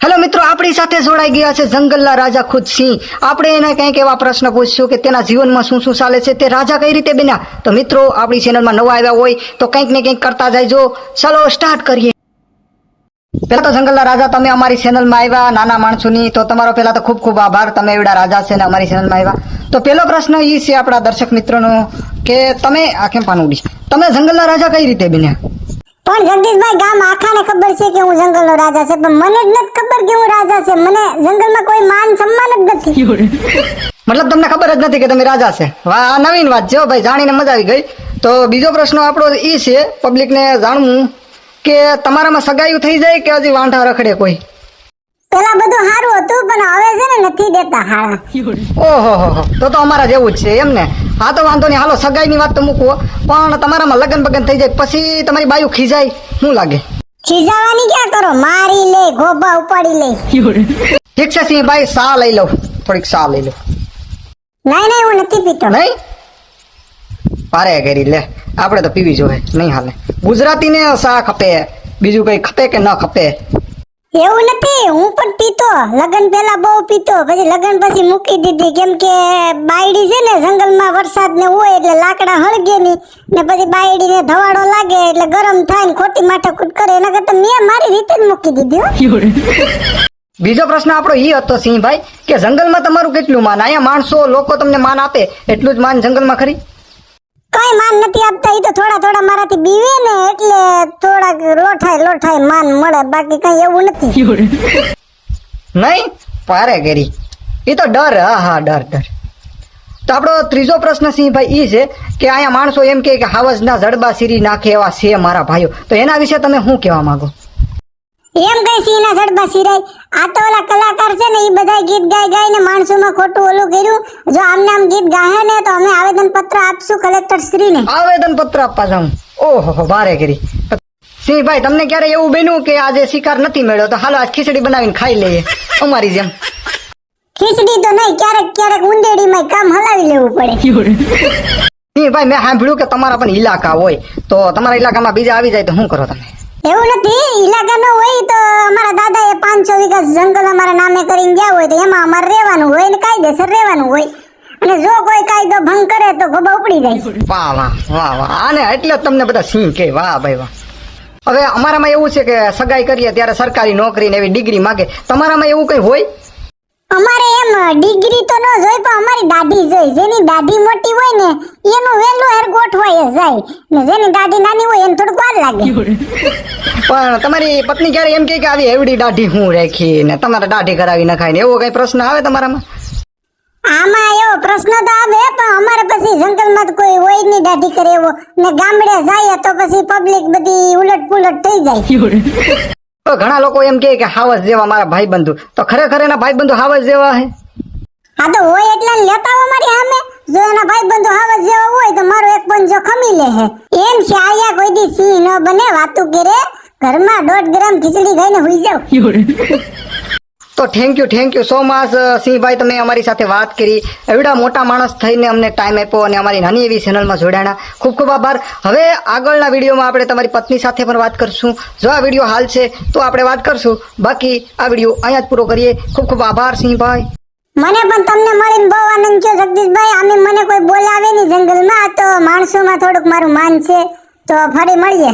Hello મિત્રો, આપણી સાથે જોડાઈ ગયા છે જંગલના રાજા ખુદ સિંહ. આપણે એને કંઈક એવા પ્રશ્ન પૂછશું કે તેના જીવનમાં શું શું ચાલે છે, તે રાજા કઈ રીતે બન્યા. તો મિત્રો, આપણી ચેનલમાં નવા આવ્યા હોય તો કંઈક ને કંઈક કરતા જાયજો. ચલો સ્ટાર્ટ કરીએ. પેલા તો જંગલના રાજા, તમે અમારી ચેનલમાં આવ્યા નાના માણસોની, તો તમારો પેલા તો ખૂબ ખૂબ આભાર. તમે એવડા રાજા છે ને અમારી ચેનલમાં આવ્યા. તો પેલો પ્રશ્ન એ છે આપણા દર્શક મિત્રોનો કે તમે આ કેમ પાનુડી, તમે જંગલના રાજા કઈ રીતે બન્યા? પણ જગદીશભાઈ, ગામ આખાને ખબર છે કે હું જંગલનો રાજા છે, પણ મને જ નથી ખબર કે હું રાજા છે. મને જંગલમાં કોઈ માન સન્માન જ નથી. મતલબ તમને ખબર જ નથી કે તમે રાજા છે? વાહ, આ નવીન વાત છે ભાઈ, જાણીને મજા આવી ગઈ. તો બીજો પ્રશ્ન આપણો એ છે પબ્લિકને જાણવું કે તમારામાં સગાઈયું થઈ જાય કે હજી વાંઢા રખડે કોઈ? પેલા બધું સારું હતું, પણ હવે છે ને નથી દેતા હાળા. ઓહો, તો અમારા જેવું જ છે એમ ને? હા તો વાંધો નહીં, હાલો સગાઈની વાત તો મૂકવો, પણ તમારામાં લગન બગન થઈ જાય પછી તમારી બાયું ખીજાય શું લાગે? ખીજાવાની ક્યાં કરો, મારી લે, ગોબા ઉપાડી લે. ઠીક છે સિંહભાઈ, સા લઈ લઉં, થોડીક સા લઈ લઉં. નહીં હું નથી પીતો. નહીં પારે કરી લે, આપણે તો પીવી જોઈએ, નહીં હાલે. ગુજરાતીને સા ખપે, બીજું કઈ ખપે કે ન ખપે? એવું નથી, હું પણ પીતો. લગન પહેલા બહુ પીતો, પછી લગન પછી મૂકી દીધી, કેમ કે બાયડી છે ને જંગલમાં વરસાદ ને હોય એટલે લાકડા હળગે નહીં, ને પછી બાયડી ને ધવાડો લાગે એટલે ગરમ થાય ને ખોટી માથાકૂટ કરે, એના કરતા મેં મારી રીતે જ મૂકી દીધી. બીજો પ્રશ્ન આપણો એ હતો સિંહભાઈ કે જંગલમાં તમારું કેટલું માન? અહીંયા માણસો લોકો તમને માન આપે એટલું જ માન જંગલમાં ખરી? કઈ માન નથી આપતા, એ તો થોડા મારાથી બીવે ને એટલે થોડાક લોઠાય માન મળે, બાકી કઈ એવું નથી. નહીં પારે કરી, એ તો ડર. હા ડર. તો આપણો ત્રીજો પ્રશ્ન સિંહભાઈ એ છે કે અહીંયા માણસો એમ કે હાવજના જડબા સીરી નાખે એવા છે મારા ભાઈઓ, તો એના વિશે તમે શું કહેવા માંગો? એમ કઈ સિંહના જડબા સિરાય? આ તો ઓલા કલાકાર છે ને, એ બધા ગીત ગાય ને માણસોમાં ખોટું ઓલું કર્યું. જો આમને આમ ગીત ગાહે ને તો અમે આવેદન પત્ર આપશું કલેક્ટર શ્રીને. આવેદન પત્ર આપવા જાઉં? ઓહો ભારે કરી. સિંહભાઈ, તમને ક્યારે એવું બન્યું કે આજે શિકાર નથી મળ્યો તો હાલો આજ ખીચડી બનાવીને ખાઈ લઈએ અમારી જેમ? ખીચડી તો નહીં, ક્યારેક ઉંદેડીમાં કામ હલાવી લેવું પડે. સિંહભાઈ, મેં સાંભળ્યું કે તમારા પણ ઇલાકા હોય, તો તમારા ઇલાકામાં બીજા આવી જાય તો શું કરો તમે? એવું નથી, ઇલાકા નો હોય તો અમારા દાદા એ 500 વીઘા જંગલ અમારા નામે કરીને ગયા હોય તો એમાં અમારે રહેવાનું હોય ને કાયદેસર રહેવાનું હોય, અને જો કોઈ કાયદો ભંગ કરે તો ગોબા ઉપડી જાય. વાહ, આને એટલે તમને બધા સિંહ કે વાહ ભાઈ વાહ. હવે અમારામાં એવું છે કે સગાઈ કરીએ ત્યારે સરકારી નોકરી ને એવી ડિગ્રી માગે, તમારામાં એવું કઈ હોય? અમારે એમ ડિગ્રી તો ન જોઈ, પણ અમારી દાઢી જોઈ. જેની દાઢી મોટી હોય ને એનું વેલું હેર ગોઠવાય જાય, ને જેની દાઢી નાની હોય એને થોડુંક વાર લાગે. પણ તમારી પત્ની ક્યારે એમ કે આવી એવડી દાઢી હું રાખી ને તમારે દાઢી કરાવી નખાય ને એવો કઈ પ્રશ્ન આવે તમારામાં? આમાં એવો પ્રશ્ન તો આવે, પણ અમારે પછી જંગલમાં તો કોઈ હોય નહીં દાઢી કરે એવો, ને ગામડે જાય તો પછી પબ્લિક બધી ઉલટ પુલટ થઈ જાય. ઘણા લોકો એમ કે હાવજ જેવા મારા ભાઈબંધુ, તો ખરેખર એના ભાઈબંધુ હાવજ જેવા હે? હા તો હોય એટલે લેતા હોય મારી સામે. જો એના ભાઈબંધુ હાવજ જેવા હોય તો મારો એક પંજો ખમી લે હે. એમ છે આયા કોઈ દી સિંહ ન બને, વાતું કરે, ઘરમાં 1.5 ગ્રામ ખીચડી ખાઈને હુઈ જાવ. તો થેન્ક યુ સો મચ સિંહભાઈ, તમે અમારી સાથે વાત કરી, એવડા મોટા માણસ થઈને અમને ટાઈમ આપ્યો અને અમારી નાની એવી ચેનલમાં જોડાણા, ખૂબ ખૂબ આભાર. હવે આગળના વિડીયોમાં આપણે તમારી પત્ની સાથે પણ વાત કરશું. જો આ વિડીયો હાલ છે તો આપણે વાત કરશું, બાકી આ વિડીયો અહીંયા જ પૂરો કરીએ. ખૂબ ખૂબ આભાર સિંહભાઈ. મને પણ તમને મળીને બહુ આનંદ થયો જગદીશભાઈ. આમે મને કોઈ બોલાવે નહીં જંગલમાં, તો માણસોમાં થોડુંક મારું માન છે. તો ફરી મળીએ.